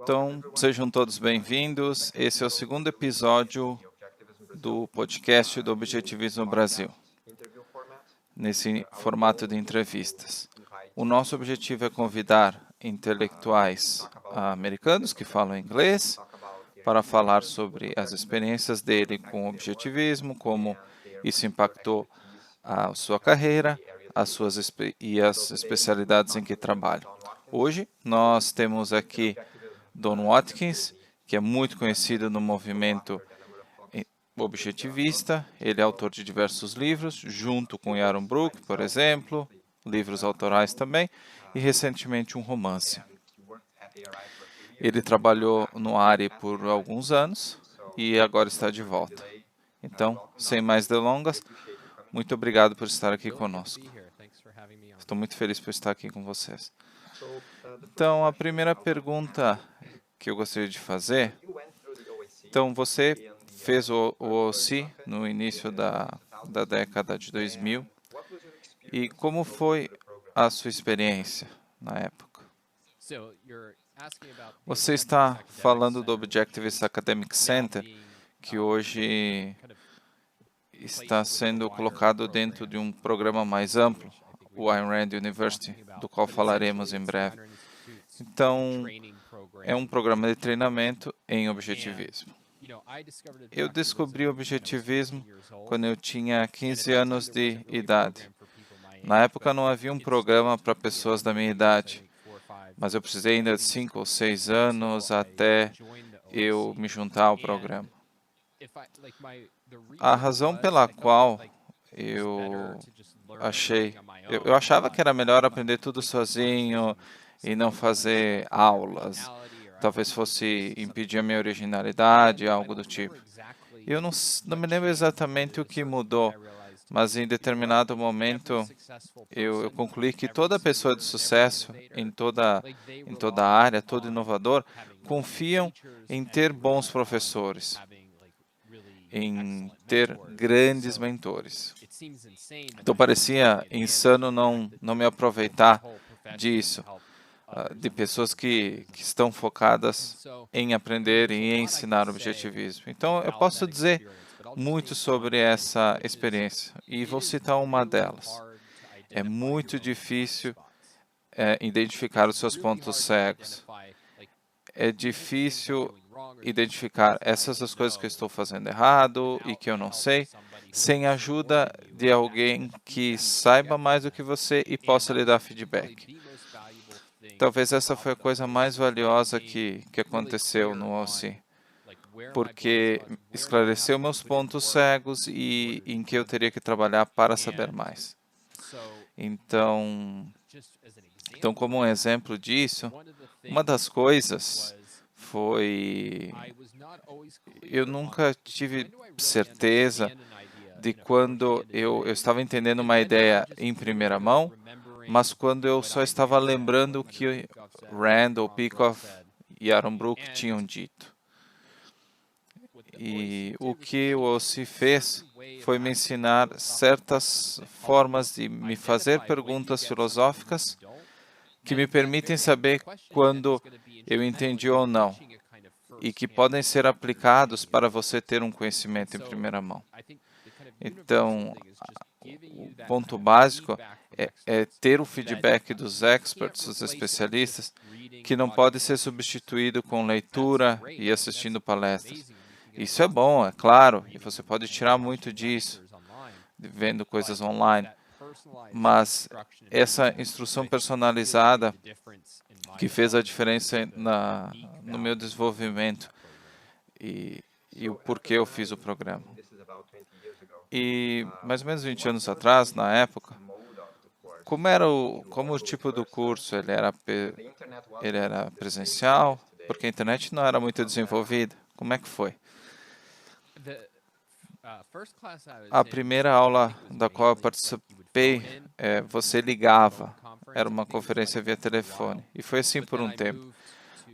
Então, sejam todos bem-vindos. Esse é o segundo episódio do podcast do Objetivismo Brasil, nesse formato de entrevistas. O nosso objetivo é convidar intelectuais americanos que falam inglês para falar sobre as experiências dele com o objetivismo, como isso impactou a sua carreira, as especialidades em que trabalham. Hoje, nós temos aqui Don Watkins, que é muito conhecido no movimento objetivista. Ele é autor de diversos livros, junto com Yaron Brook, por exemplo, livros autorais também, e recentemente um romance. Ele trabalhou no ARI por alguns anos e agora está de volta. Então, sem mais delongas, muito obrigado por estar aqui conosco. Estou muito feliz por estar aqui com vocês. Então, a primeira pergunta que eu gostaria de fazer, então você fez o OOC no início da década de 2000, e como foi a sua experiência na época? Você está falando do Objectivist Academic Center, que hoje está sendo colocado dentro de um programa mais amplo, o Ayn Rand University, do qual falaremos em breve. Então, é um programa de treinamento em objetivismo. Eu descobri o objetivismo quando eu tinha 15 anos de idade. Na época não havia um programa para pessoas da minha idade, mas eu precisei ainda de 5 ou 6 anos até eu me juntar ao programa. A razão pela qual eu achava que era melhor aprender tudo sozinho e não fazer aulas. Talvez fosse impedir a minha originalidade, algo do tipo. Eu não me lembro exatamente o que mudou, mas em determinado momento eu concluí que toda pessoa de sucesso em toda área, todo inovador, confiam em ter bons professores, em ter grandes mentores. Então parecia insano não me aproveitar disso, de pessoas que estão focadas em aprender e em ensinar objetivismo. Então eu posso dizer muito sobre essa experiência e vou citar uma delas. É muito difícil identificar os seus pontos cegos. É difícil identificar essas as coisas que eu estou fazendo errado e que eu não sei, sem a ajuda de alguém que saiba mais do que você e possa lhe dar feedback. Talvez essa foi a coisa mais valiosa que aconteceu no OC, porque esclareceu meus pontos cegos e em que eu teria que trabalhar para saber mais. Então, como um exemplo disso, uma das coisas foi... Eu nunca tive certeza de quando eu estava entendendo uma ideia em primeira mão, mas quando eu só estava lembrando o que Rand, Peikoff e Aaron Brook tinham dito. E o que o OC fez foi me ensinar certas formas de me fazer perguntas filosóficas que me permitem saber quando eu entendi ou não, e que podem ser aplicados para você ter um conhecimento em primeira mão. Então, o ponto básico é ter o feedback dos experts, dos especialistas, que não pode ser substituído com leitura e assistindo palestras. Isso é bom, é claro, e você pode tirar muito disso, vendo coisas online, mas essa instrução personalizada que fez a diferença no meu desenvolvimento e o porquê eu fiz o programa. E mais ou menos 20 anos atrás, na época, como o tipo do curso? Ele era presencial? Porque a internet não era muito desenvolvida. Como é que foi? A primeira aula da qual eu participei, você ligava. Era uma conferência via telefone. E foi assim por um tempo.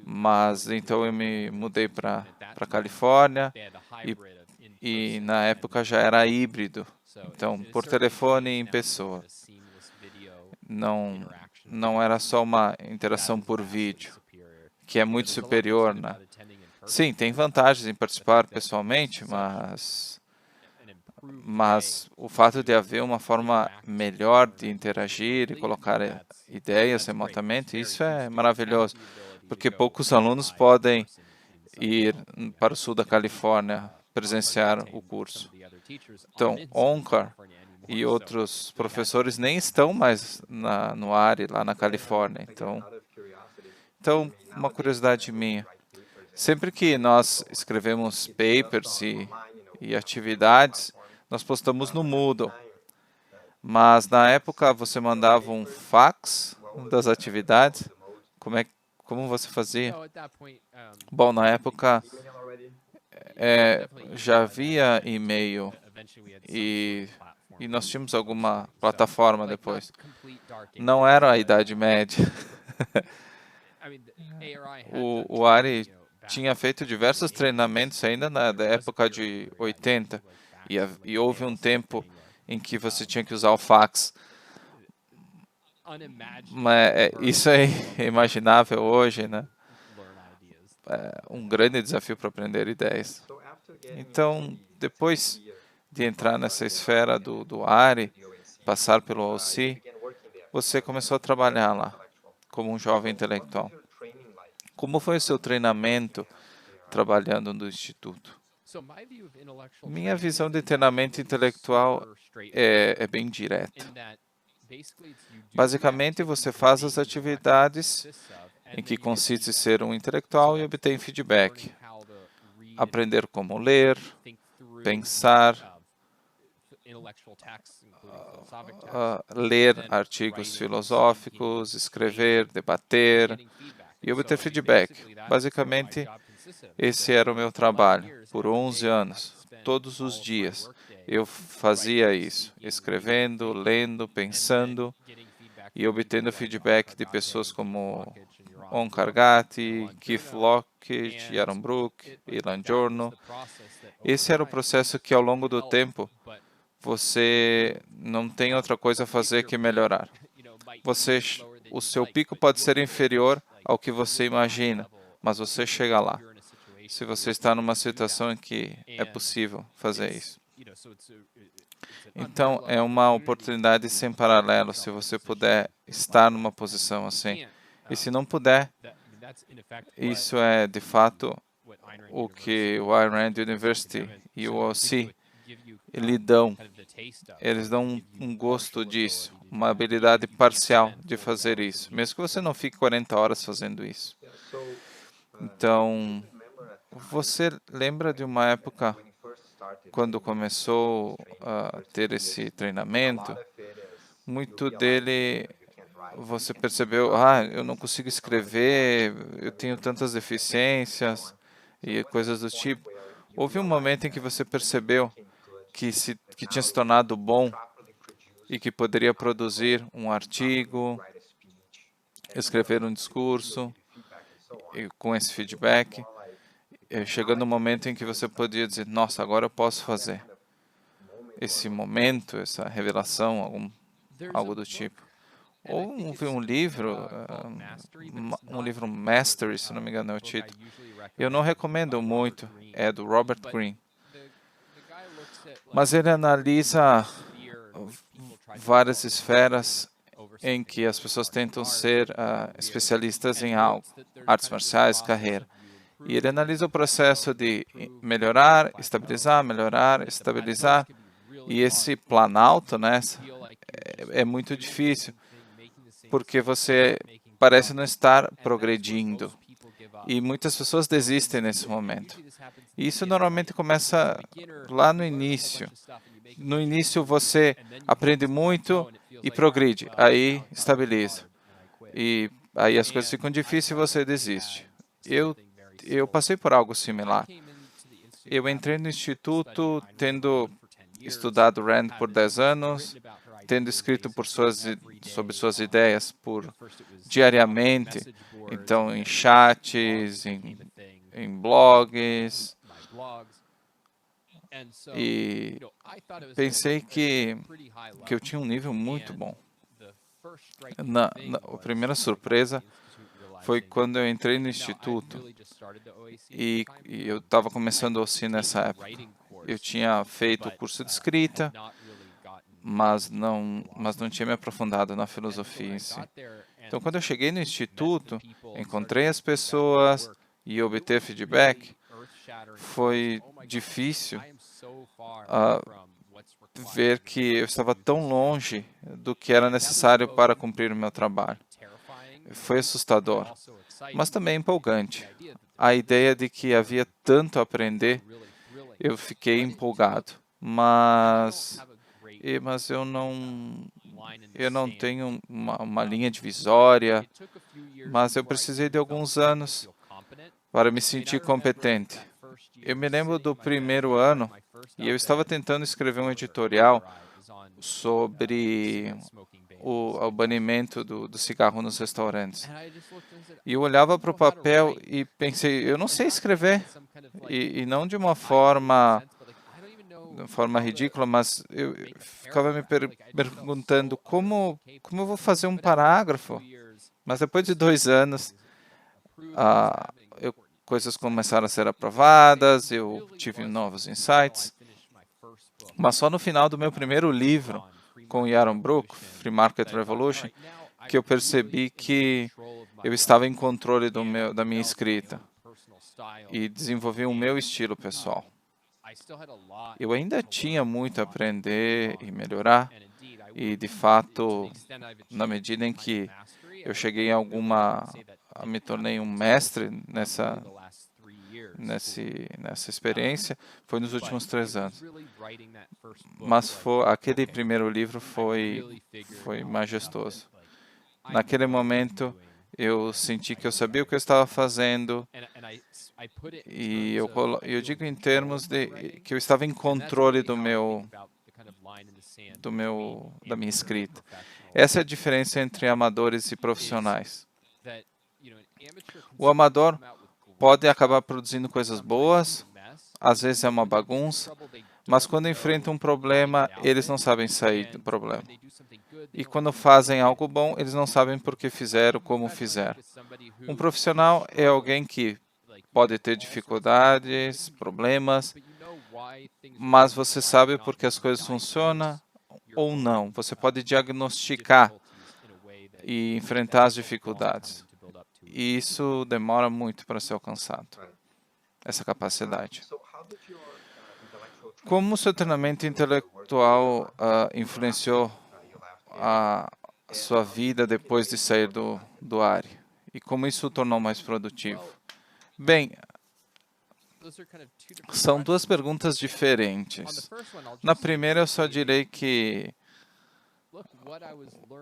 Mas então eu me mudei para a Califórnia e na época já era híbrido. Então, por telefone e em pessoa. Não era só uma interação por vídeo, que é muito superior, né? Sim, tem vantagens em participar pessoalmente, mas o fato de haver uma forma melhor de interagir e colocar ideias remotamente, isso é maravilhoso, porque poucos alunos podem ir para o sul da Califórnia presenciar o curso. Então, Onkar e outros professores nem estão mais no ARI, lá na Califórnia. Então, uma curiosidade minha. Sempre que nós escrevemos papers e atividades, nós postamos no Moodle. Mas na época você mandava um fax das atividades? Como você fazia? Bom, na época já havia e-mail e nós tínhamos alguma plataforma depois. Não era a Idade Média. O Ari tinha feito diversos treinamentos ainda na época de 80 e houve um tempo em que você tinha que usar o fax. Mas isso é imaginável hoje, né? É um grande desafio para aprender ideias. Então, depois de entrar nessa esfera do ARI, passar pelo OC, você começou a trabalhar lá como um jovem intelectual. Como foi o seu treinamento trabalhando no Instituto? Minha visão de treinamento intelectual é bem direta. Basicamente, você faz as atividades em que consiste ser um intelectual e obtém feedback. Aprender como ler, pensar, ler artigos filosóficos, escrever, debater e obter feedback. Basicamente, esse era o meu trabalho por 11 anos, todos os dias. Eu fazia isso, escrevendo, lendo, pensando e obtendo feedback de pessoas como Onkar Ghati, Keith Lockett, Yaron Brook, Ilan Giorno. Esse era o processo que, ao longo do tempo, você não tem outra coisa a fazer que melhorar. O seu pico pode ser inferior ao que você imagina, mas você chega lá. Se você está numa situação em que é possível fazer isso. Então, é uma oportunidade sem paralelo se você puder estar numa posição assim. E se não puder, isso é, de fato, o que o Ayn Rand University e o OC eles dão um gosto disso, uma habilidade parcial de fazer isso, mesmo que você não fique 40 horas fazendo isso. Então, você lembra de uma época quando começou a ter esse treinamento? Muito dele você percebeu, eu não consigo escrever, eu tenho tantas deficiências e coisas do tipo. Houve um momento em que você percebeu que tinha se tornado bom e que poderia produzir um artigo, escrever um discurso e com esse feedback, chegando um momento em que você podia dizer, nossa, agora eu posso fazer. Esse momento, essa revelação, algo do tipo. Ou um livro, Mastery, se não me engano é o título. Eu não recomendo muito, é do Robert Greene. Mas ele analisa várias esferas em que as pessoas tentam ser especialistas em algo, artes marciais, carreira. E ele analisa o processo de melhorar, estabilizar, e esse planalto, né, é muito difícil, porque você parece não estar progredindo. E muitas pessoas desistem nesse momento. E isso normalmente começa lá no início. No início você aprende muito e progride, aí estabiliza. E aí as coisas ficam difíceis e você desiste. Eu passei por algo similar. Eu entrei no instituto tendo estudado Rand por 10 anos, tendo escrito sobre suas ideias diariamente, então em chats, em blogs, e pensei que eu tinha um nível muito bom. A primeira surpresa foi quando eu entrei no instituto e eu estava começando o OC nessa época. Eu tinha feito o curso de escrita, mas não tinha me aprofundado na filosofia em si. Então, quando eu cheguei no instituto, encontrei as pessoas e obter feedback, foi difícil ver que eu estava tão longe do que era necessário para cumprir o meu trabalho. Foi assustador, mas também empolgante. A ideia de que havia tanto a aprender, eu fiquei empolgado, mas eu não tenho uma linha divisória, mas eu precisei de alguns anos para me sentir competente. Eu me lembro do primeiro ano e eu estava tentando escrever um editorial sobre o banimento do cigarro nos restaurantes. E eu olhava para o papel e pensei, eu não sei escrever, e não de uma forma ridícula, mas eu ficava me perguntando como eu vou fazer um parágrafo. Mas depois de 2 anos, coisas começaram a ser aprovadas, eu tive novos insights. Mas só no final do meu primeiro livro, com Yaron Brook, Free Market Revolution, que eu percebi que eu estava em controle da minha escrita e desenvolvi o meu estilo pessoal. Eu ainda tinha muito a aprender e melhorar, e de fato, na medida em que eu cheguei me tornei um mestre nessa experiência, foi nos últimos 3 anos. Mas aquele primeiro livro foi majestoso. Naquele momento, eu senti que eu sabia o que eu estava fazendo, e eu digo em termos de que eu estava em controle da minha escrita. Essa é a diferença entre amadores e profissionais. O amador pode acabar produzindo coisas boas, às vezes é uma bagunça, mas quando enfrentam um problema, eles não sabem sair do problema. E quando fazem algo bom, eles não sabem por que fizeram, como fizeram. Um profissional é alguém que pode ter dificuldades, problemas, mas você sabe por que as coisas funcionam ou não. Você pode diagnosticar e enfrentar as dificuldades. E isso demora muito para ser alcançado, essa capacidade. Como o seu treinamento intelectual influenciou a sua vida depois de sair do ARI? E como isso o tornou mais produtivo? Bem, são 2 perguntas diferentes. Na primeira, eu só direi que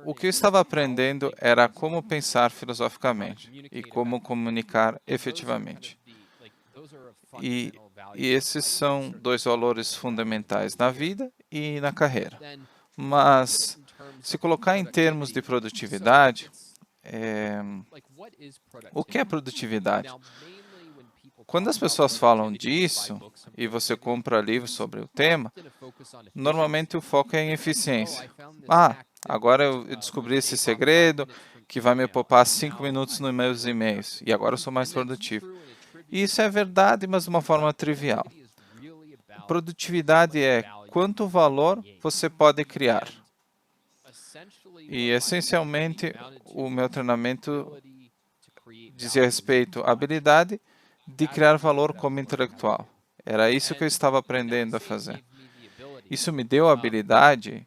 o que eu estava aprendendo era como pensar filosoficamente e como comunicar efetivamente. E esses são 2 valores fundamentais na vida e na carreira. Mas, se colocar em termos de produtividade, o que é produtividade? Quando as pessoas falam disso, e você compra livros sobre o tema, normalmente o foco é em eficiência. Agora eu descobri esse segredo que vai me poupar 5 minutos nos meus e-mails, e agora eu sou mais produtivo. E isso é verdade, mas de uma forma trivial. Produtividade é quanto valor você pode criar. E, essencialmente, o meu treinamento dizia respeito à habilidade de criar valor como intelectual. Era isso que eu estava aprendendo a fazer. Isso me deu a habilidade,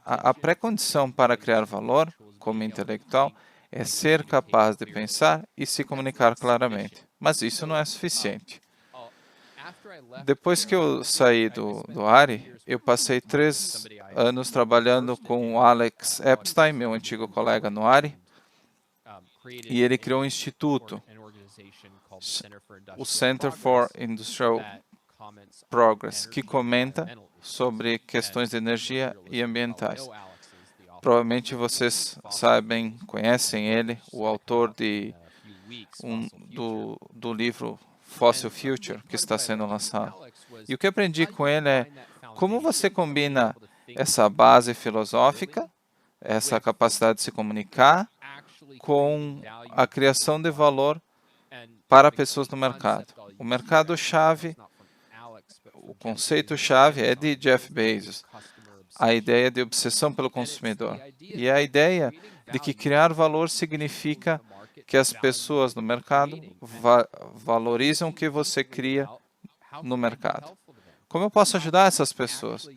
a pré-condição para criar valor como intelectual é ser capaz de pensar e se comunicar claramente. Mas isso não é suficiente. Depois que eu saí do ARI, eu passei 3 anos trabalhando com o Alex Epstein, meu antigo colega no ARI, e ele criou um instituto, o Center for Industrial Progress, que comenta sobre questões de energia e ambientais. Provavelmente vocês conhecem ele, o autor do livro Fossil Future, que está sendo lançado. E o que aprendi com ele é como você combina essa base filosófica, essa capacidade de se comunicar, com a criação de valor para pessoas no mercado. O mercado-chave, o conceito-chave é de Jeff Bezos, a ideia de obsessão pelo consumidor. E a ideia de que criar valor significa que as pessoas no mercado valorizam o que você cria no mercado. Como eu posso ajudar essas pessoas?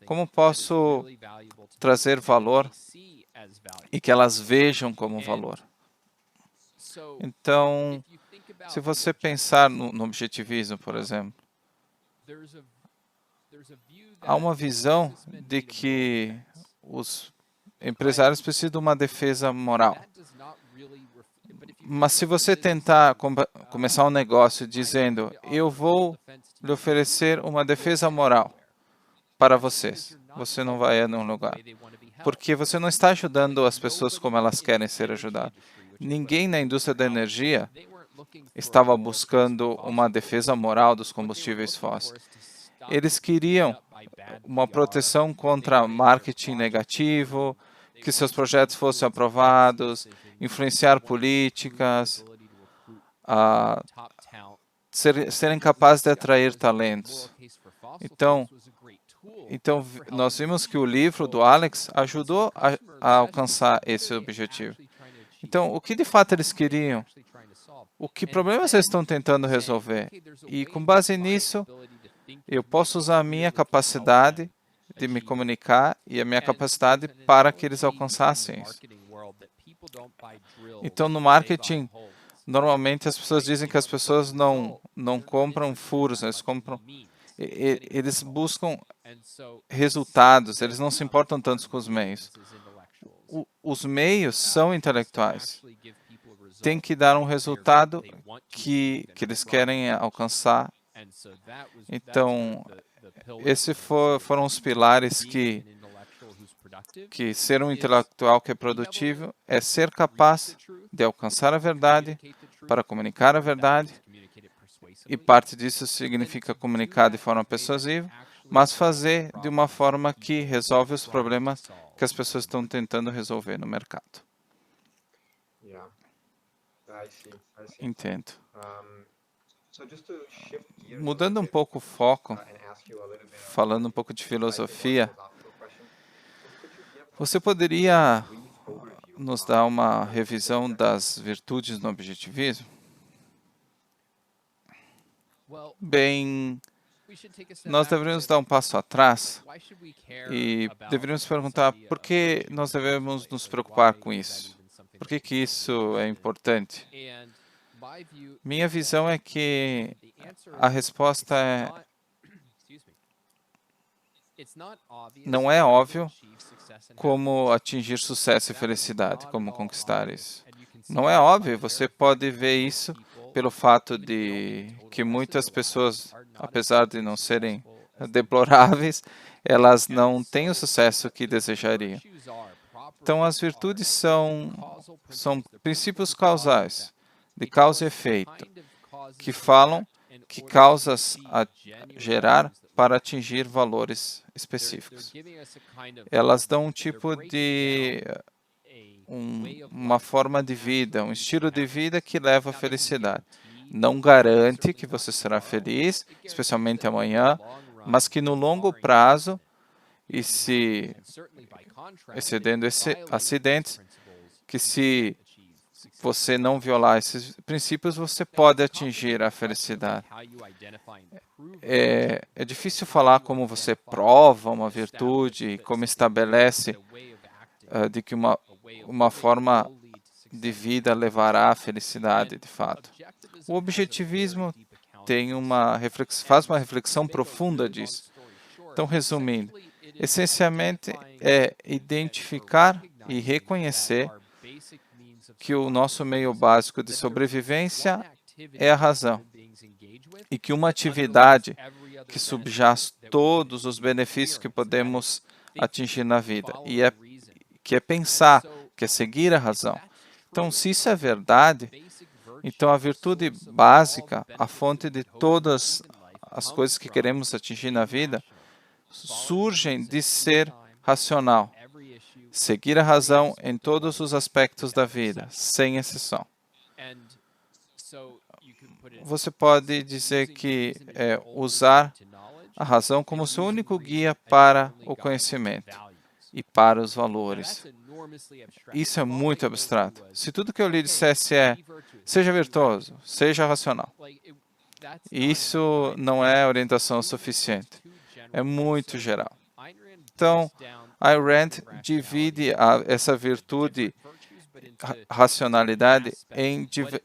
Como posso trazer valor e que elas vejam como valor? Então, se você pensar no objetivismo, por exemplo, há uma visão de que os empresários precisam de uma defesa moral. Mas se você tentar começar um negócio dizendo, eu vou lhe oferecer uma defesa moral para vocês, você não vai a nenhum lugar. Porque você não está ajudando as pessoas como elas querem ser ajudadas. Ninguém na indústria da energia estava buscando uma defesa moral dos combustíveis fósseis. Eles queriam uma proteção contra marketing negativo, que seus projetos fossem aprovados, influenciar políticas, serem capazes de atrair talentos. Então, nós vimos que o livro do Alex ajudou a alcançar esse objetivo. Então, o que de fato eles queriam? O que problemas eles estão tentando resolver? E com base nisso, eu posso usar a minha capacidade de me comunicar e a minha capacidade para que eles alcançassem isso. Então, no marketing, normalmente as pessoas dizem que as pessoas não compram furos, eles buscam resultados, eles não se importam tanto com os meios. Os meios são intelectuais. Tem que dar um resultado que eles querem alcançar. Então, esses foram os pilares que ser um intelectual que é produtivo é ser capaz de alcançar a verdade, para comunicar a verdade, e parte disso significa comunicar de forma persuasiva, mas fazer de uma forma que resolve os problemas que as pessoas estão tentando resolver no mercado. Entendo. Mudando um pouco o foco, falando um pouco de filosofia, você poderia nos dar uma revisão das virtudes no objetivismo? Bem, nós deveríamos dar um passo atrás e deveríamos perguntar por que nós devemos nos preocupar com isso? Por que isso é importante? Minha visão é que a resposta não é óbvio como atingir sucesso e felicidade, como conquistar isso. Não é óbvio, você pode ver isso pelo fato de que muitas pessoas, apesar de não serem deploráveis, elas não têm o sucesso que desejariam. Então, as virtudes são princípios causais, de causa e efeito, que falam que causas a gerar para atingir valores específicos. Elas dão um tipo de uma forma de vida, um estilo de vida que leva à felicidade. Não garante que você será feliz, especialmente amanhã, mas que no longo prazo, e se excedendo acidentes, que se você não violar esses princípios, você pode atingir a felicidade. É difícil falar como você prova uma virtude, como estabelece de que uma forma de vida levará à felicidade, de fato. O objetivismo faz uma reflexão profunda disso. Então, resumindo, essencialmente é identificar e reconhecer que o nosso meio básico de sobrevivência é a razão e que uma atividade que subjaz todos os benefícios que podemos atingir na vida, que é pensar, que é seguir a razão. Então, se isso é verdade, então a virtude básica, a fonte de todas as coisas que queremos atingir na vida, surgem de ser racional. seguir a razão em todos os aspectos da vida, sem exceção. Você pode dizer que é usar a razão como seu único guia para o conhecimento e para os valores. Isso é muito abstrato. Se tudo que eu lhe dissesse é seja virtuoso, seja racional, isso não é orientação suficiente. É muito geral. Então, Ayn Rand divide essa virtude, racionalidade,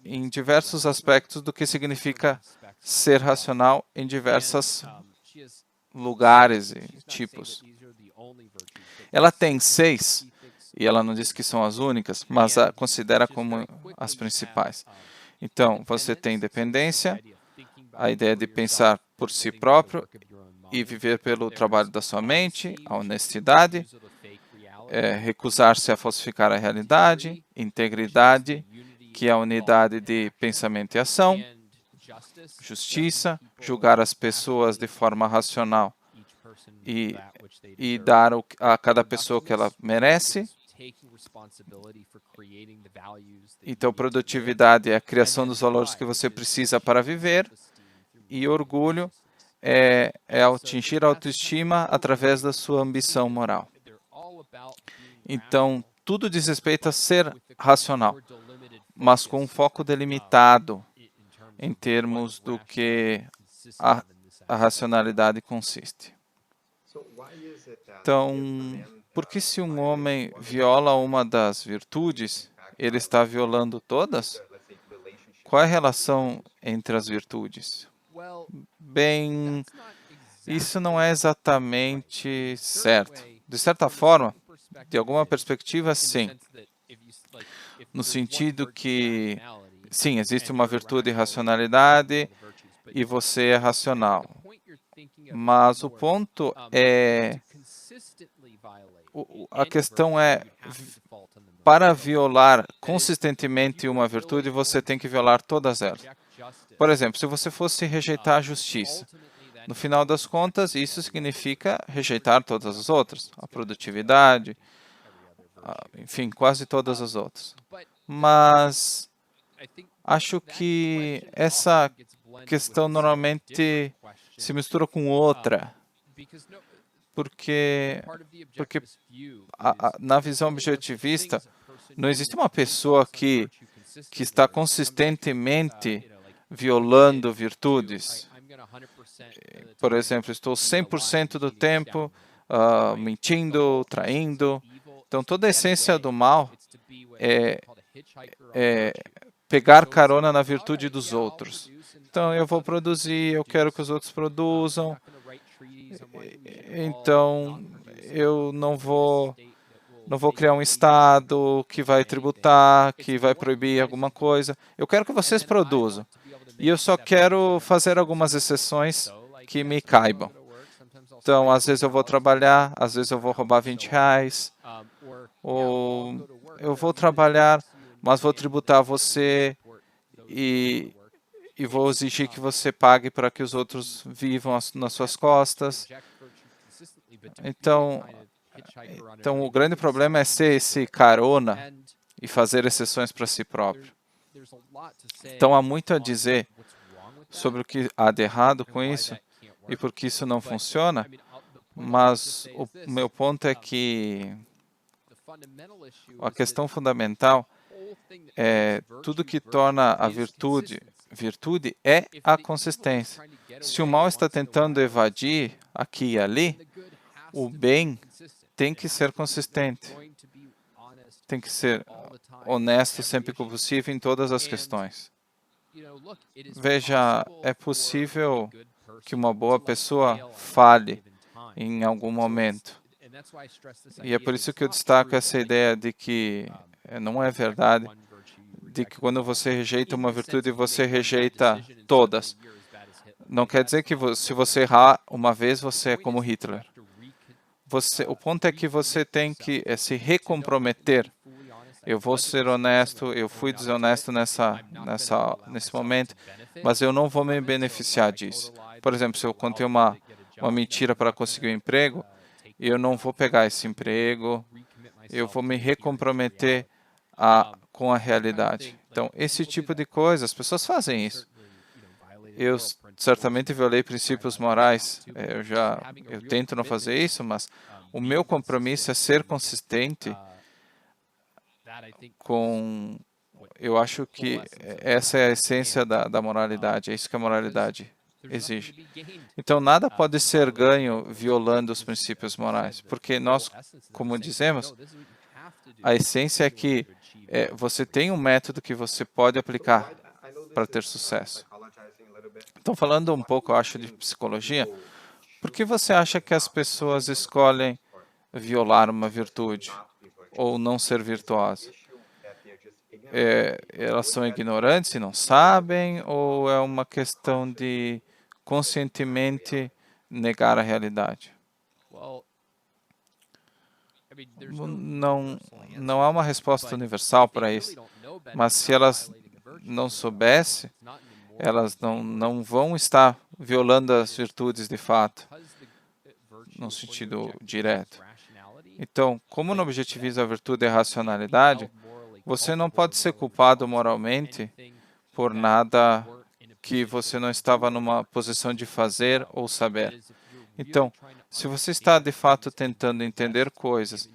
em diversos aspectos do que significa ser racional em diversos lugares e tipos. Ela tem 6, e ela não diz que são as únicas, mas a considera como as principais. Então, você tem dependência, a ideia de pensar por si próprio e viver pelo trabalho da sua mente, a honestidade, recusar-se a falsificar a realidade, integridade, que é a unidade de pensamento e ação, justiça, julgar as pessoas de forma racional e dar a cada pessoa o que ela merece. Então, produtividade é a criação dos valores que você precisa para viver, e orgulho é atingir a autoestima através da sua ambição moral. Então, tudo diz respeito a ser racional, mas com um foco delimitado em termos do que a racionalidade consiste. Então, por que se um homem viola uma das virtudes, ele está violando todas? Qual é a relação entre as virtudes? Bem, isso não é exatamente certo. De certa forma, de alguma perspectiva, sim. No sentido que, sim, existe uma virtude de racionalidade e você é racional. Mas o ponto é... A questão é, para violar consistentemente uma virtude, você tem que violar todas elas. Por exemplo, se você fosse rejeitar a justiça, no final das contas, isso significa rejeitar todas as outras, a produtividade, enfim, quase todas as outras. Mas acho que essa questão normalmente se mistura com outra, porque na visão objetivista, não existe uma pessoa que está consistentemente violando virtudes. Por exemplo, estou 100% do tempo mentindo, traindo. Então, toda a essência do mal é pegar carona na virtude dos outros. Então, eu vou produzir, eu quero que os outros produzam. Então, eu não vou criar um Estado que vai tributar, que vai proibir alguma coisa. Eu quero que vocês produzam. E eu só quero fazer algumas exceções que me caibam. Então, às vezes eu vou trabalhar, às vezes eu vou roubar R$20, ou eu vou trabalhar, mas vou tributar você e vou exigir que você pague para que os outros vivam nas suas costas. Então, o grande problema é ser esse carona e fazer exceções para si próprio. Então, há muito a dizer sobre o que há de errado com isso e por que isso não funciona, mas o meu ponto é que a questão fundamental é tudo que torna a virtude é a consistência. Se o mal está tentando evadir aqui e ali, o bem tem que ser consistente. Tem que ser honesto sempre que possível em todas as questões. Veja, é possível que uma boa pessoa falhe em algum momento. E é por isso que eu destaco essa ideia de que não é verdade, de que quando você rejeita uma virtude, você rejeita todas. Não quer dizer que se você errar uma vez, você é como Hitler. O ponto é que você tem que se recomprometer. Eu vou ser honesto, eu fui desonesto nesse momento, mas eu não vou me beneficiar disso. Por exemplo, se eu contei uma mentira para conseguir um emprego, eu não vou pegar esse emprego, eu vou me recomprometer com a realidade. Então, esse tipo de coisa, as pessoas fazem isso. Eu certamente violei princípios morais. Eu tento não fazer isso, mas o meu compromisso é ser consistente com. Eu acho que essa é a essência da moralidade. É isso que a moralidade exige. Então, nada pode ser ganho violando os princípios morais, porque nós, como dizemos, a essência é que você tem um método que você pode aplicar para ter sucesso. Então, falando um pouco, eu acho, de psicologia, por que você acha que as pessoas escolhem violar uma virtude ou não ser virtuosas? Elas são ignorantes e não sabem, ou é uma questão de conscientemente negar a realidade? Não há uma resposta universal para isso, mas se elas não soubessem, elas não vão estar violando as virtudes de fato, no sentido direto. Então, como no objetivismo a virtude é a racionalidade, você não pode ser culpado moralmente por nada que você não estava numa posição de fazer ou saber. Então, se você está de fato tentando entender coisas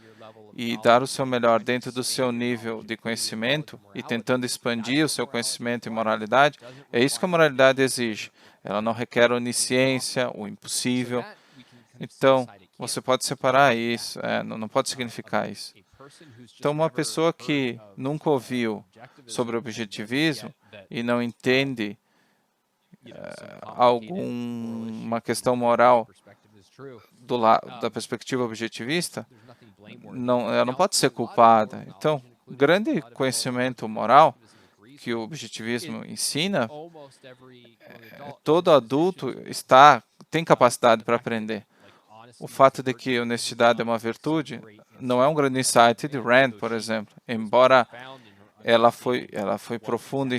e dar o seu melhor dentro do seu nível de conhecimento e tentando expandir o seu conhecimento e moralidade, é isso que a moralidade exige. Ela não requer onisciência, o impossível. Então, você pode separar isso, não pode significar isso. Então, uma pessoa que nunca ouviu sobre objetivismo e não entende alguma questão moral da perspectiva objetivista, ela não pode ser culpada. Então, o grande conhecimento moral que o objetivismo ensina, todo adulto tem capacidade para aprender. O fato de que honestidade é uma virtude não é um grande insight de Rand, por exemplo, embora ela foi profunda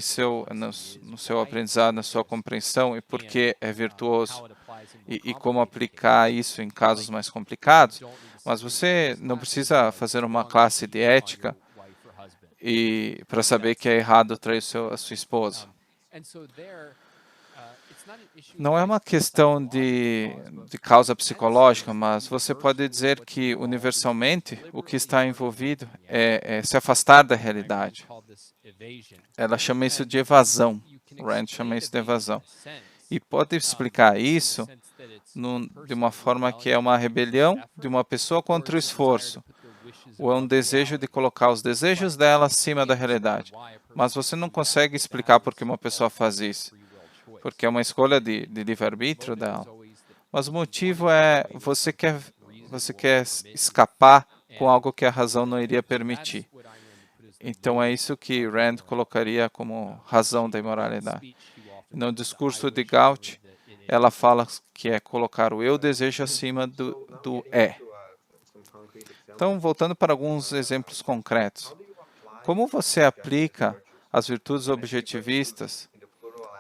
no seu aprendizado, na sua compreensão e porque é virtuoso e como aplicar isso em casos mais complicados. Mas você não precisa fazer uma classe de ética para saber que é errado trair a sua esposa. Não é uma questão de causa psicológica, mas você pode dizer que, universalmente, o que está envolvido é se afastar da realidade. Ela chama isso de evasão. Rand chama isso de evasão. E pode explicar isso de uma forma que é uma rebelião de uma pessoa contra o esforço, ou é um desejo de colocar os desejos dela acima da realidade. Mas você não consegue explicar por que uma pessoa faz isso, porque é uma escolha de livre-arbítrio dela. Mas o motivo é você quer escapar com algo que a razão não iria permitir. Então é isso que Rand colocaria como razão da imoralidade. No discurso de Gauch, ela fala que é colocar o eu desejo acima do é. Então, voltando para alguns exemplos concretos. Como você aplica as virtudes objetivistas,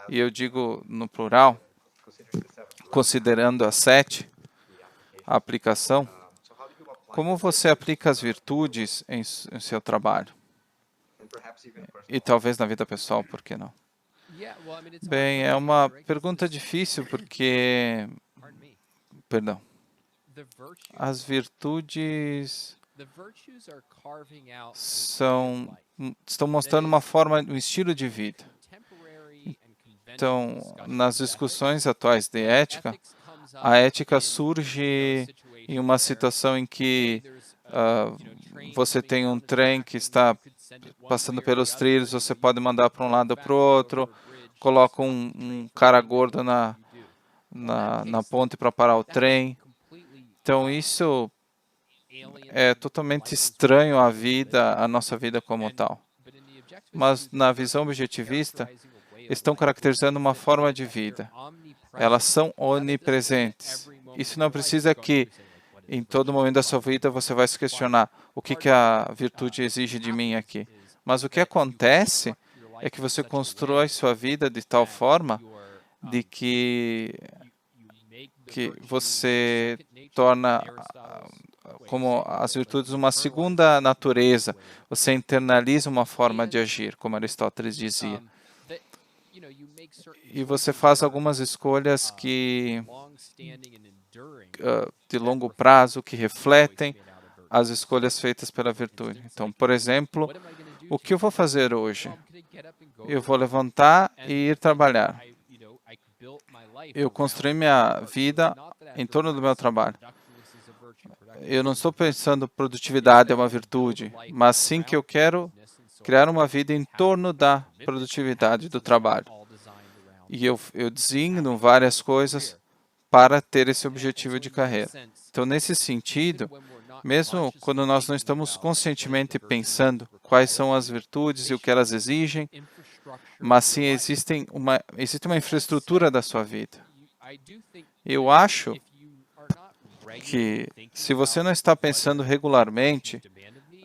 e eu digo no plural, considerando as 7, a aplicação, como você aplica as virtudes em seu trabalho? E talvez na vida pessoal, por que não? Bem, é uma pergunta difícil porque, perdão, as virtudes estão mostrando uma forma, um estilo de vida. Então, nas discussões atuais de ética, a ética surge em uma situação em que você tem um trem que está passando pelos trilhos, você pode mandar para um lado ou para o outro, coloca um cara gordo na ponte para parar o trem. Então, isso é totalmente estranho à vida, à nossa vida como tal. Mas, na visão objetivista, estão caracterizando uma forma de vida. Elas são onipresentes. Isso não precisa que, em todo momento da sua vida, você vai se questionar o que a virtude exige de mim aqui. Mas o que acontece é que você constrói sua vida de tal forma de que você torna como as virtudes uma segunda natureza. Você internaliza uma forma de agir, como Aristóteles dizia. E você faz algumas escolhas que de longo prazo, que refletem as escolhas feitas pela virtude. Então, por exemplo, o que eu vou fazer hoje? Eu vou levantar e ir trabalhar. Eu construí minha vida em torno do meu trabalho. Eu não estou pensando produtividade é uma virtude, mas sim que eu quero criar uma vida em torno da produtividade do trabalho. E eu designo várias coisas para ter esse objetivo de carreira. Então, nesse sentido, mesmo quando nós não estamos conscientemente pensando quais são as virtudes e o que elas exigem, mas sim existe uma infraestrutura da sua vida. Eu acho que se você não está pensando regularmente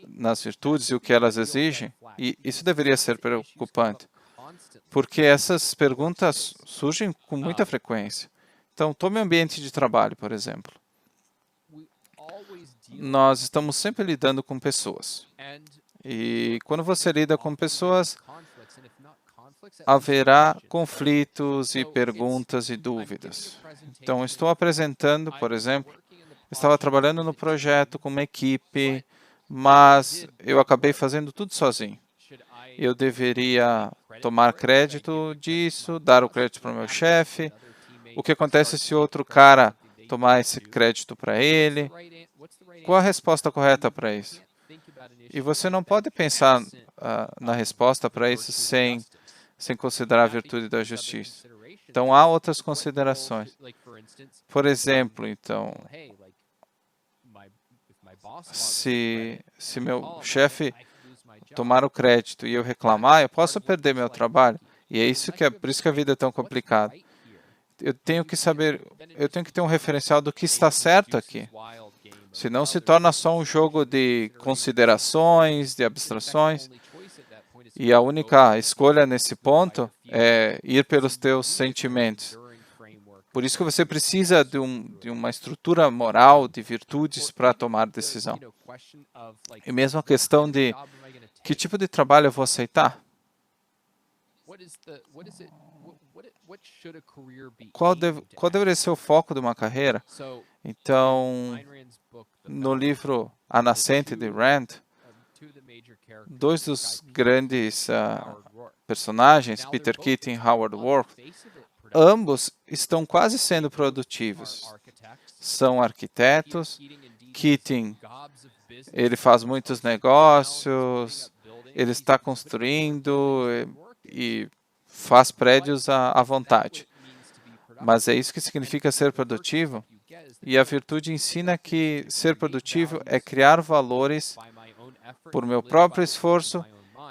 nas virtudes e o que elas exigem, e isso deveria ser preocupante, porque essas perguntas surgem com muita frequência. Então, tome o ambiente de trabalho, por exemplo. Nós estamos sempre lidando com pessoas. E quando você lida com pessoas, haverá conflitos e perguntas e dúvidas. Então, estou apresentando, por exemplo, estava trabalhando no projeto com uma equipe, mas eu acabei fazendo tudo sozinho. Eu deveria tomar crédito disso, dar o crédito para o meu chefe. O que acontece se outro cara tomar esse crédito para ele? Qual a resposta correta para isso? E você não pode pensar na resposta para isso sem considerar a virtude da justiça. Então, há outras considerações. Por exemplo, então, se meu chefe tomar o crédito e eu reclamar, eu posso perder meu trabalho. E é isso por isso que a vida é tão complicada. Eu tenho que ter um referencial do que está certo aqui. Senão se torna só um jogo de considerações, de abstrações. E a única escolha nesse ponto é ir pelos teus sentimentos. Por isso que você precisa de uma estrutura moral, de virtudes para tomar decisão. E mesmo a questão de que tipo de trabalho eu vou aceitar? Qual deveria ser o foco de uma carreira? Então, no livro A Nascente de Rand, dois dos grandes personagens, Peter Keating e Howard Worth, ambos estão quase sendo produtivos. São arquitetos. Keating, ele faz muitos negócios, ele está construindo e faz prédios à vontade. Mas é isso que significa ser produtivo? E a virtude ensina que ser produtivo é criar valores por meu próprio esforço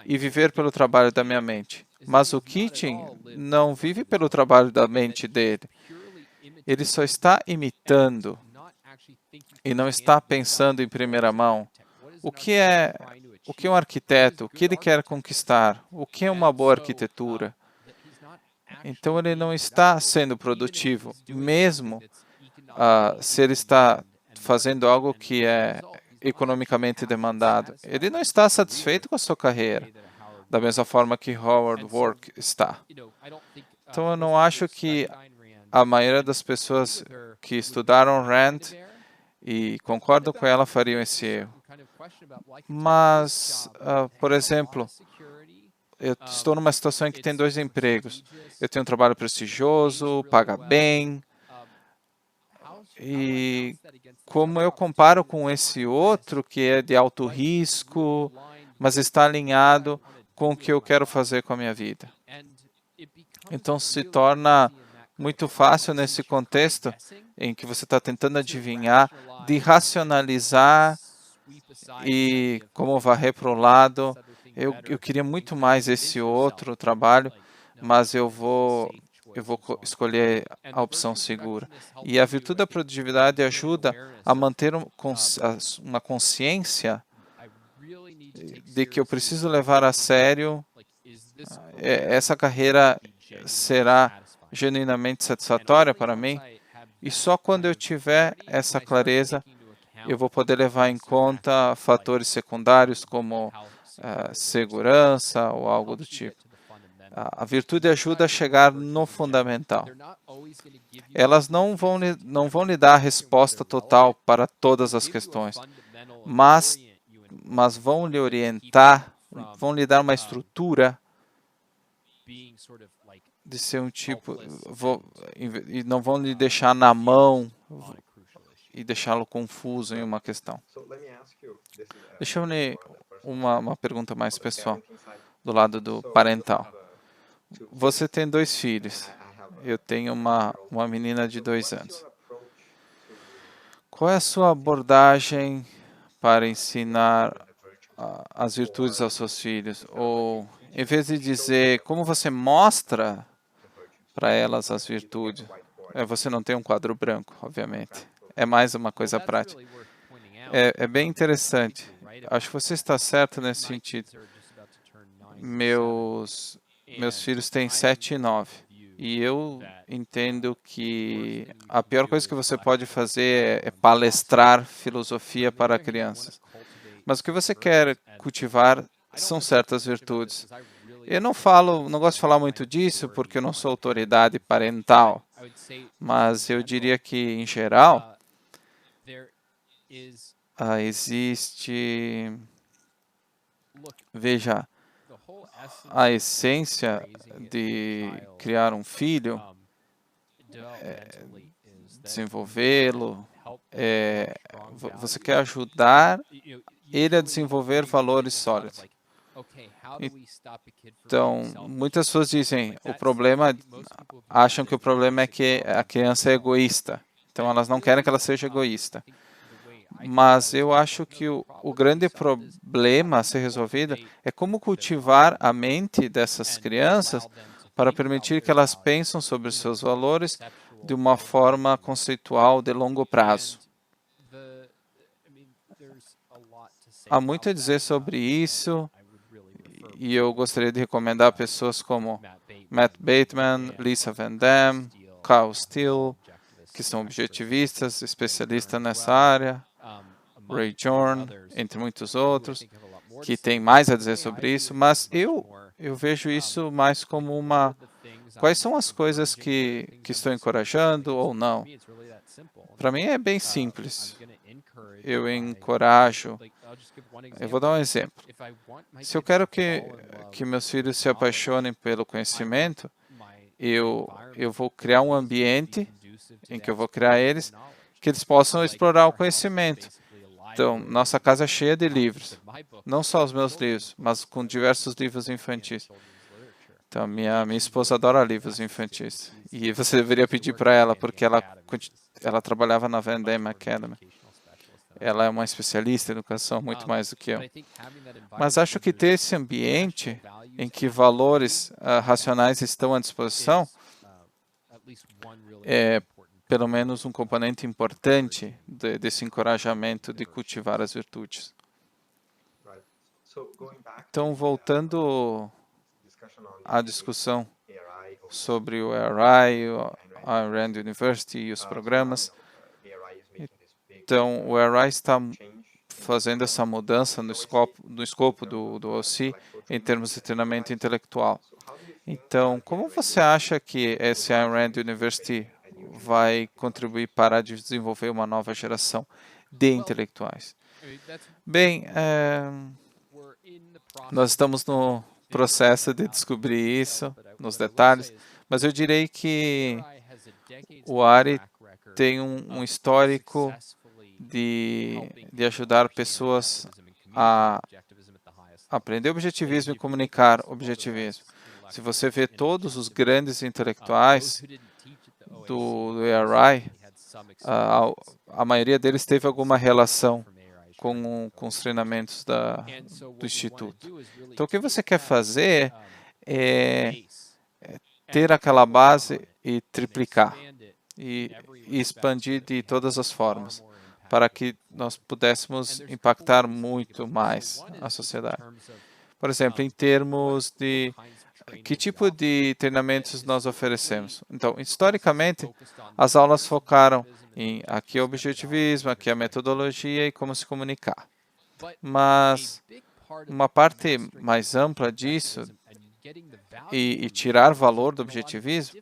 e viver pelo trabalho da minha mente. Mas o Keating não vive pelo trabalho da mente dele. Ele só está imitando e não está pensando em primeira mão. O que é um arquiteto? O que ele quer conquistar? O que é uma boa arquitetura? Então, ele não está sendo produtivo, mesmo se ele está fazendo algo que é economicamente demandado. Ele não está satisfeito com a sua carreira, da mesma forma que Howard Work está. Então, eu não acho que a maioria das pessoas que estudaram Rand e concordam com ela fariam esse erro. Mas, por exemplo, eu estou numa situação em que tem 2 empregos. Eu tenho um trabalho prestigioso, paga bem. E como eu comparo com esse outro, que é de alto risco, mas está alinhado com o que eu quero fazer com a minha vida? Então, se torna muito fácil nesse contexto em que você está tentando adivinhar, de racionalizar e como varrer para o lado. Eu queria muito mais esse outro trabalho, mas eu vou escolher a opção segura. E a virtude da produtividade ajuda a manter uma consciência de que eu preciso levar a sério essa carreira será genuinamente satisfatória para mim. E só quando eu tiver essa clareza, eu vou poder levar em conta fatores secundários como segurança ou algo do tipo. A virtude ajuda a chegar no fundamental. Elas não vão lhe dar a resposta total para todas as questões, mas vão lhe orientar, vão lhe dar uma estrutura de ser um tipo, e não vão lhe deixar na mão e deixá-lo confuso em uma questão. Deixa eu ler uma pergunta mais pessoal, do lado do parental. Você tem 2 filhos. Eu tenho uma menina de 2 anos. Qual é a sua abordagem para ensinar as virtudes aos seus filhos? Ou, em vez de dizer como você mostra para elas as virtudes, você não tem um quadro branco, obviamente. É mais uma coisa prática. É bem interessante. Acho que você está certo nesse sentido. Meus filhos têm 7 e 9. E eu entendo que a pior coisa que você pode fazer é palestrar filosofia para crianças. Mas o que você quer cultivar são certas virtudes. Eu não gosto de falar muito disso porque eu não sou autoridade parental, mas eu diria que, em geral, existe, veja, a essência de criar um filho, desenvolvê-lo, você quer ajudar ele a desenvolver valores sólidos. Então, muitas pessoas dizem, acham que o problema é que a criança é egoísta. Então, elas não querem que ela seja egoísta. Mas eu acho que o grande problema a ser resolvido é como cultivar a mente dessas crianças para permitir que elas pensem sobre os seus valores de uma forma conceitual de longo prazo. Há muito a dizer sobre isso, e eu gostaria de recomendar pessoas como Matt Bateman, Lisa Van Damme, Carl Steele, que são objetivistas, especialistas nessa área, Ray Jorn, entre muitos outros, que tem mais a dizer sobre isso, mas eu vejo isso mais como quais são as coisas que estou encorajando ou não? Para mim é bem simples. Eu encorajo. Eu vou dar um exemplo. Se eu quero que meus filhos se apaixonem pelo conhecimento, eu vou criar um ambiente em que eu vou criar eles, que eles possam explorar o conhecimento. Então, nossa casa é cheia de livros. Não só os meus livros, mas com diversos livros infantis. Então, minha esposa adora livros infantis. E você deveria pedir para ela, porque ela trabalhava na Van Damme Academy. Ela é uma especialista em educação, muito mais do que eu. Mas acho que ter esse ambiente em que valores racionais estão à disposição é pelo menos um componente importante desse encorajamento de cultivar as virtudes. Então, voltando à discussão sobre o ARI, a Rand University e os programas, então o ARI está fazendo essa mudança no escopo do OC em termos de treinamento intelectual. Então, como você acha que esse Ayn Rand University vai contribuir para desenvolver uma nova geração de intelectuais? Bem, nós estamos no processo de descobrir isso, nos detalhes, mas eu direi que o ARI tem um histórico de ajudar pessoas a aprender objetivismo e comunicar objetivismo. Se você vê todos os grandes intelectuais do ARI, a maioria deles teve alguma relação com os treinamentos do Instituto. Então, o que você quer fazer é ter aquela base e triplicar, e expandir de todas as formas, para que nós pudéssemos impactar muito mais a sociedade. Por exemplo, em termos de que tipo de treinamentos nós oferecemos? Então, historicamente, as aulas focaram em aqui é o objetivismo, aqui é a metodologia e como se comunicar. Mas uma parte mais ampla disso e tirar valor do objetivismo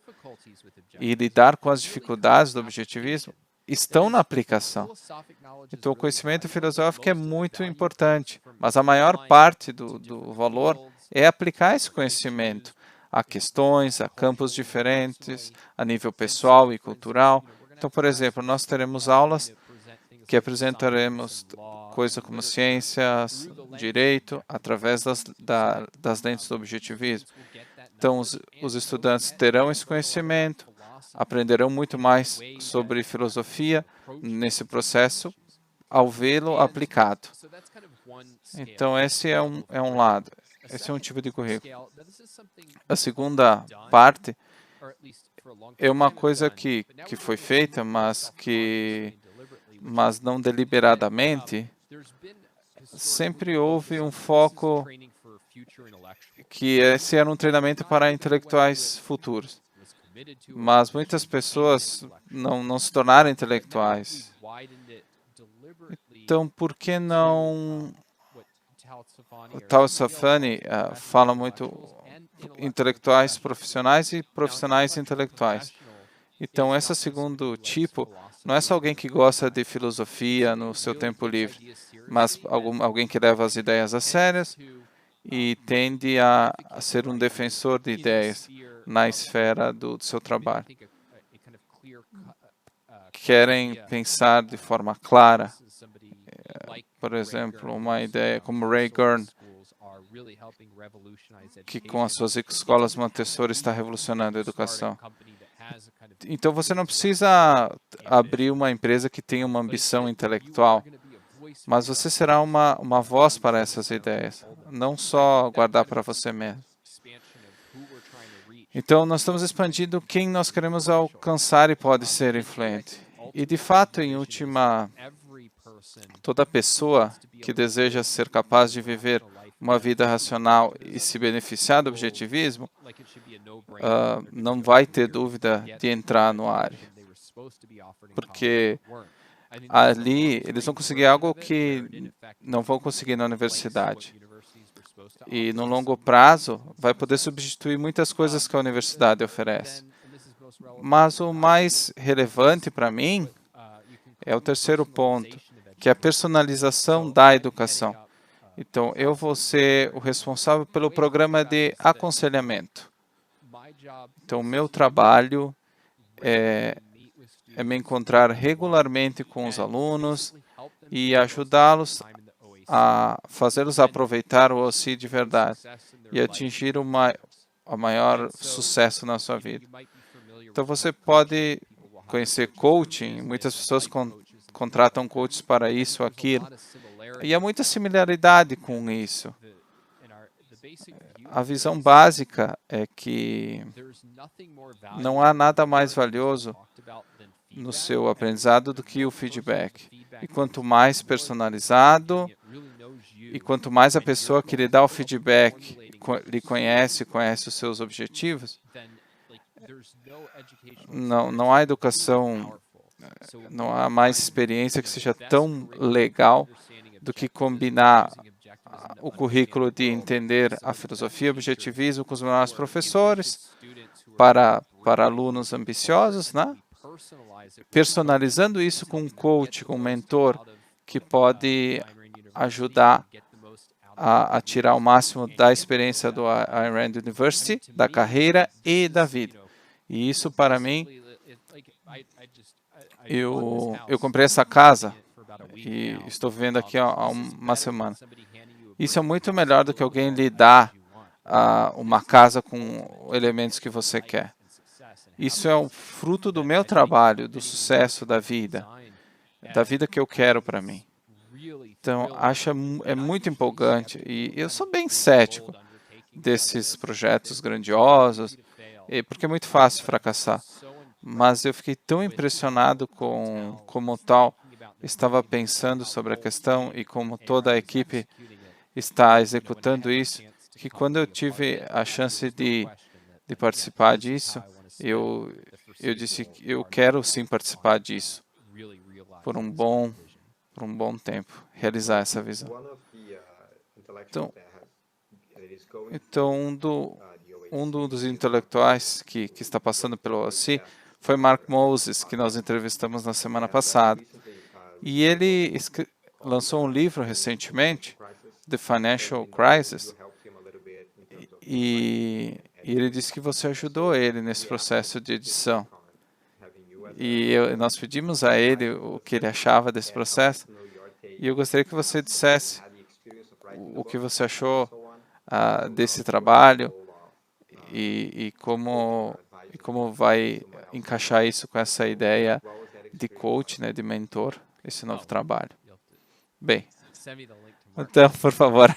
e lidar com as dificuldades do objetivismo estão na aplicação. Então, o conhecimento filosófico é muito importante, mas a maior parte do valor é aplicar esse conhecimento a questões, a campos diferentes, a nível pessoal e cultural. Então, por exemplo, nós teremos aulas que apresentaremos coisas como ciências, direito, através das lentes do objetivismo. Então, os estudantes terão esse conhecimento, aprenderão muito mais sobre filosofia nesse processo ao vê-lo aplicado. Então, esse é um lado, esse é um tipo de currículo. A segunda parte é uma coisa que foi feita, mas não deliberadamente. Sempre houve um foco que esse era um treinamento para intelectuais futuros. Mas muitas pessoas não se tornaram intelectuais. Então, por que não... O Tal Safani fala muito intelectuais profissionais e profissionais intelectuais. Então, esse segundo tipo não é só alguém que gosta de filosofia no seu tempo livre, mas alguém que leva as ideias a sérias e tende a ser um defensor de ideias na esfera do seu trabalho. Querem pensar de forma clara. Por exemplo, uma ideia como Ray Gurn, que com as suas escolas Montessori está revolucionando a educação. Então, você não precisa abrir uma empresa que tenha uma ambição intelectual, mas você será uma voz para essas ideias, não só guardar para você mesmo. Então, nós estamos expandindo quem nós queremos alcançar e pode ser influente. E, de fato, em última, toda pessoa que deseja ser capaz de viver uma vida racional e se beneficiar do objetivismo, não vai ter dúvida de entrar no área. Porque ali eles vão conseguir algo que não vão conseguir na universidade. E no longo prazo vai poder substituir muitas coisas que a universidade oferece. Mas o mais relevante para mim é o terceiro ponto, que é a personalização da educação. Então, eu vou ser o responsável pelo programa de aconselhamento. Então, o meu trabalho é me encontrar regularmente com os alunos e ajudá-los a fazê-los aproveitar o OSCE de verdade e atingir o maior sucesso na sua vida. Então, você pode conhecer coaching, muitas pessoas contratam coaches para isso ou aquilo, e há muita similaridade com isso. A visão básica é que não há nada mais valioso no seu aprendizado do que o feedback. E quanto mais personalizado, e quanto mais a pessoa que lhe dá o feedback lhe conhece os seus objetivos, não há educação, não há mais experiência que seja tão legal do que combinar o currículo de entender a filosofia e objetivismo com os melhores professores para alunos ambiciosos, né? Personalizando isso com um coach, com um mentor que pode ajudar a tirar o máximo da experiência do Ayn Rand University, da carreira e da vida. E isso, para mim, eu comprei essa casa e estou vivendo aqui há uma semana. Isso é muito melhor do que alguém lhe dar uma casa com elementos que você quer. Isso é o fruto do meu trabalho, do sucesso da vida que eu quero para mim. Então, é muito empolgante e eu sou bem cético desses projetos grandiosos, porque é muito fácil fracassar. Mas eu fiquei tão impressionado com como tal estava pensando sobre a questão e como toda a equipe está executando isso, que quando eu tive a chance de participar disso, eu disse que eu quero sim participar disso por um bom tempo, realizar essa visão. Então dos intelectuais que está passando pelo OC foi Mark Moses, que nós entrevistamos na semana passada. E ele lançou um livro recentemente, The Financial Crisis, e ele disse que você ajudou ele nesse processo de edição. E nós pedimos a ele o que ele achava desse processo, e eu gostaria que você dissesse o que você achou desse trabalho e como vai encaixar isso com essa ideia de coach, né, de mentor, esse novo trabalho. Bem, então, por favor,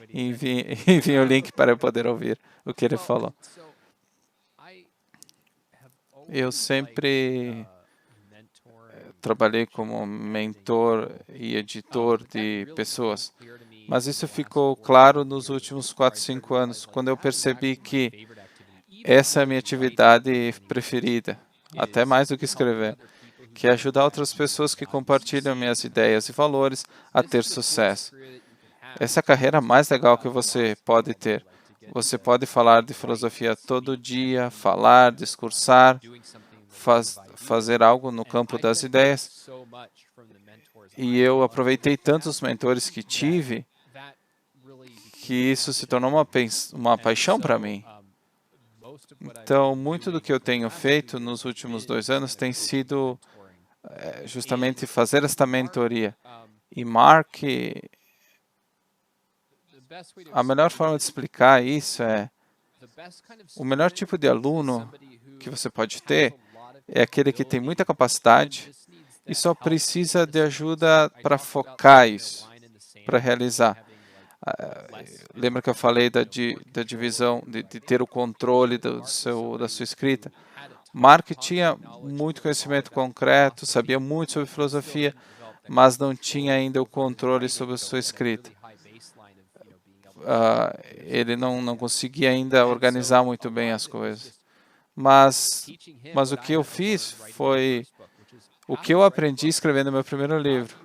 envie o link para eu poder ouvir o que ele falou. Eu sempre trabalhei como mentor e editor de pessoas, mas isso ficou claro nos últimos 4, 5 anos, quando eu percebi que essa é a minha atividade preferida, até mais do que escrever, que é ajudar outras pessoas que compartilham minhas ideias e valores a ter sucesso. Essa é a carreira mais legal que você pode ter. Você pode falar de filosofia todo dia, falar, discursar, fazer algo no campo das ideias. E eu aproveitei tantos mentores que tive, que isso se tornou uma paixão para mim. Então, muito do que eu tenho feito nos últimos 2 anos tem sido justamente fazer esta mentoria. E Mark, a melhor forma de explicar isso é o melhor tipo de aluno que você pode ter é aquele que tem muita capacidade e só precisa de ajuda para focar isso, para realizar. Lembra que eu falei da divisão, de ter o controle da sua escrita? Mark tinha muito conhecimento concreto, sabia muito sobre filosofia, mas não tinha ainda o controle sobre a sua escrita. Ele não conseguia ainda organizar muito bem as coisas. Mas o que eu fiz foi o que eu aprendi escrevendo meu primeiro livro,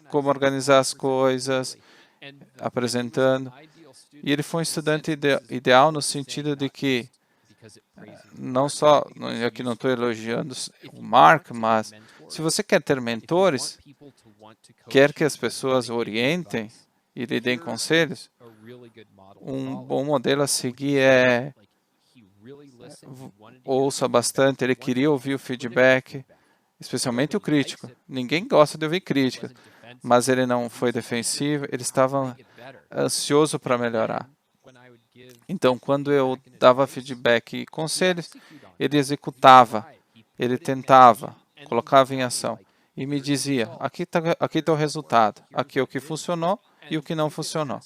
como organizar as coisas, apresentando. E ele foi um estudante ideal no sentido de que, não só, aqui não estou elogiando o Mark, mas se você quer ter mentores, quer que as pessoas o orientem e lhe deem conselhos, um bom modelo a seguir é ouça bastante. Ele queria ouvir o feedback, especialmente o crítico. Ninguém gosta de ouvir crítica, mas ele não foi defensivo, ele estava ansioso para melhorar. Então, quando eu dava feedback e conselhos, ele executava, ele tentava, colocava em ação e me dizia, aqui está o resultado, aqui é o que funcionou e o que não funcionou.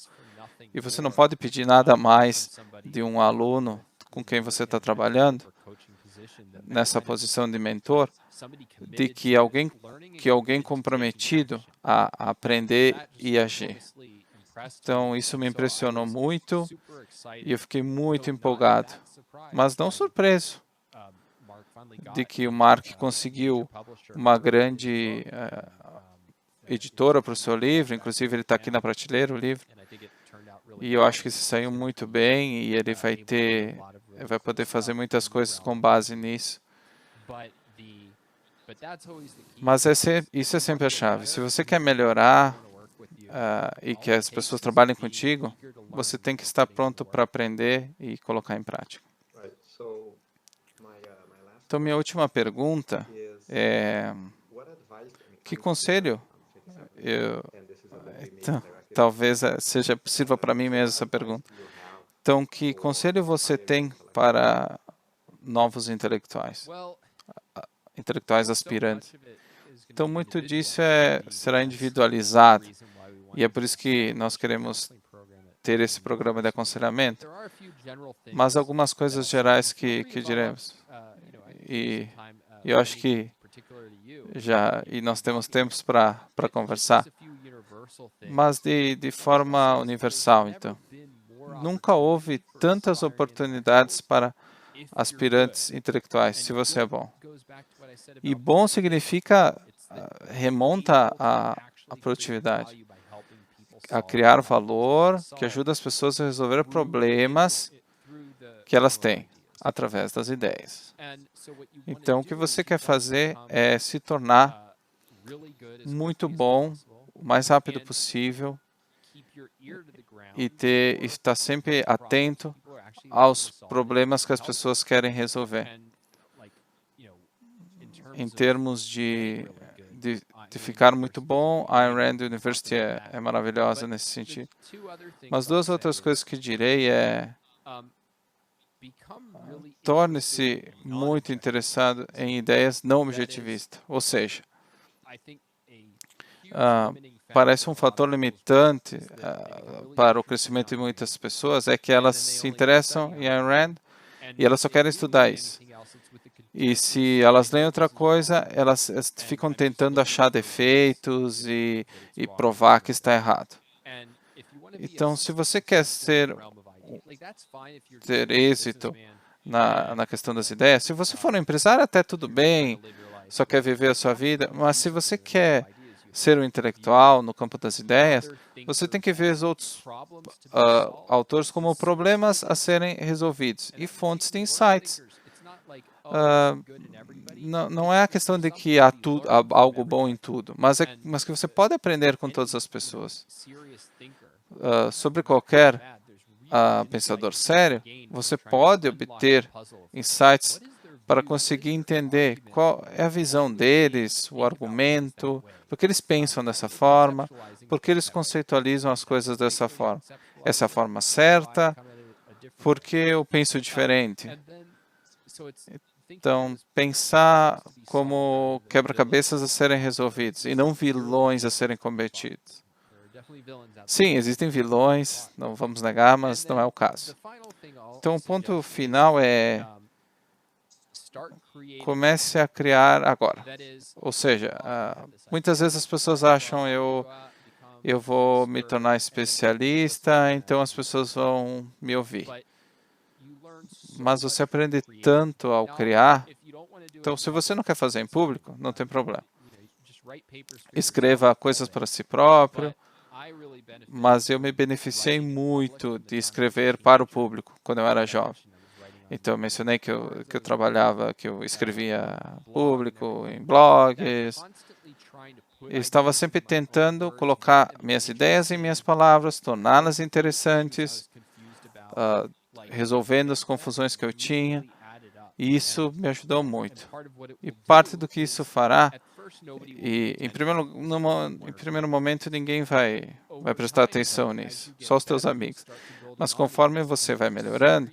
E você não pode pedir nada mais de um aluno com quem você está trabalhando, nessa posição de mentor, de que alguém comprometido a aprender e agir. Então, isso me impressionou muito e eu fiquei muito empolgado, mas não surpreso de que o Mark conseguiu uma grande editora para o seu livro, inclusive ele está aqui na prateleira, o livro, e eu acho que se saiu muito bem e ele vai poder fazer muitas coisas com base nisso. Mas isso é sempre a chave. Se você quer melhorar e que as pessoas trabalhem contigo, você tem que estar pronto para aprender e colocar em prática. Então, minha última pergunta é: que conselho então, talvez sirva para mim mesmo essa pergunta. Então, que conselho você tem para novos intelectuais aspirantes? Então, muito disso será individualizado, e é por isso que nós queremos ter esse programa de aconselhamento. Mas algumas coisas gerais que diremos. E eu acho que e nós temos tempos para conversar, mas de forma universal, então. nunca houve tantas oportunidades para aspirantes intelectuais, se você é bom. E bom significa, remonta à produtividade, a criar valor que ajuda as pessoas a resolver problemas que elas têm através das ideias. Então, o que você quer fazer é se tornar muito bom o mais rápido possível e estar sempre atento aos problemas que as pessoas querem resolver. Em termos de ficar muito bom, a Ayn Rand University é maravilhosa nesse sentido. Mas duas outras coisas que direi é: torne-se muito interessado em ideias não objetivistas. Ou seja, parece um fator limitante para o crescimento de muitas pessoas é que elas se interessam em Ayn Rand e elas só querem estudar isso. E se elas leem outra coisa, elas ficam tentando achar defeitos e provar que está errado. Então, se você quer ter êxito na questão das ideias, se você for um empresário, até tudo bem, só quer viver a sua vida, mas se você quer ser um intelectual no campo das ideias, você tem que ver os outros autores como problemas a serem resolvidos e fontes de insights. Não é a questão de que há algo bom em tudo, mas que você pode aprender com todas as pessoas. Sobre qualquer pensador sério, você pode obter insights para conseguir entender qual é a visão deles, o argumento, porque eles pensam dessa forma, porque eles conceitualizam as coisas dessa forma. Essa é a forma certa, porque eu penso diferente. Então, pensar como quebra-cabeças a serem resolvidos e não vilões a serem combatidos. Sim, existem vilões, não vamos negar, mas não é o caso. Então, o ponto final é: comece a criar agora. Ou seja, muitas vezes as pessoas acham eu vou me tornar especialista, então as pessoas vão me ouvir. Mas você aprende tanto ao criar, então se você não quer fazer em público, não tem problema. Escreva coisas para si próprio, mas eu me beneficiei muito de escrever para o público quando eu era jovem. Então, eu mencionei que eu trabalhava, que eu escrevia público, em blogs. Eu estava sempre tentando colocar minhas ideias em minhas palavras, torná-las interessantes, resolvendo as confusões que eu tinha. E isso me ajudou muito. E parte do que isso fará, e em primeiro momento ninguém vai prestar atenção nisso, só os teus amigos. Mas conforme você vai melhorando,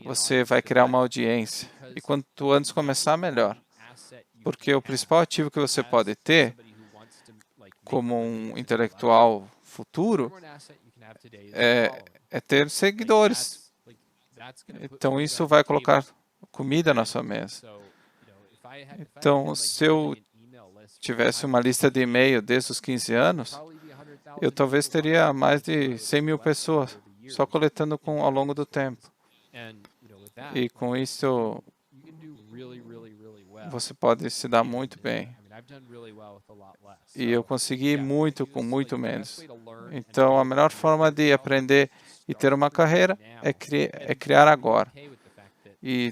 você vai criar uma audiência. E quanto antes começar, melhor. Porque o principal ativo que você pode ter, como um intelectual futuro, é ter seguidores. Então, isso vai colocar comida na sua mesa. Então, se eu tivesse uma lista de e-mail desde os 15 anos, eu talvez teria mais de 100 mil pessoas, só coletando ao longo do tempo. E com isso, você pode se dar muito bem. E eu consegui muito com muito menos. Então, a melhor forma de aprender e ter uma carreira é criar agora. E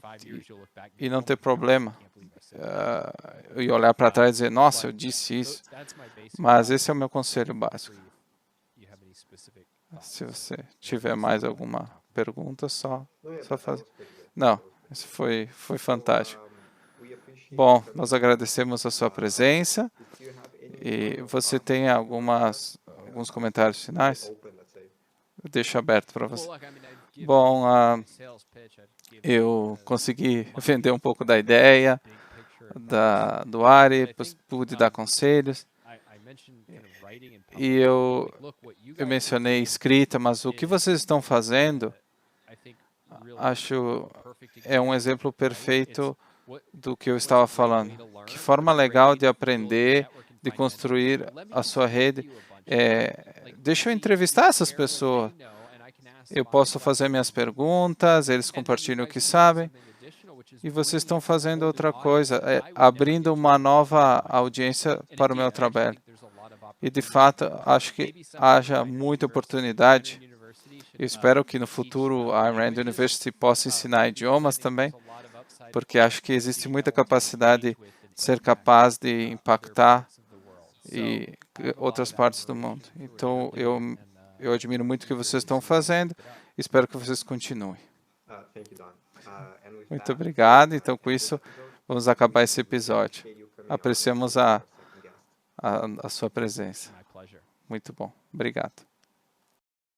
não ter problema. E olhar para trás e dizer: nossa, eu disse isso. Mas esse é o meu conselho básico. Se você tiver mais alguma pergunta, só fazer. Não, isso foi fantástico. Bom, nós agradecemos a sua presença. E você tem alguns comentários finais? Eu deixo aberto para você. Bom, eu consegui vender um pouco da ideia do ARI, pude dar conselhos. E eu mencionei escrita, mas o que vocês estão fazendo, acho, é um exemplo perfeito do que eu estava falando. Que forma legal de aprender, de construir a sua rede. Deixa eu entrevistar essas pessoas. eu posso fazer minhas perguntas, eles compartilham o que sabem, e vocês estão fazendo outra coisa, abrindo uma nova audiência para o meu trabalho. E, de fato, acho que haja muita oportunidade. Eu espero que no futuro a Rand University possa ensinar idiomas também, porque acho que existe muita capacidade de ser capaz de impactar outras partes do mundo. Então, eu admiro muito o que vocês estão fazendo, espero que vocês continuem. Muito obrigado. Então, com isso, vamos acabar esse episódio. Apreciamos a sua presença. Muito bom. Obrigado.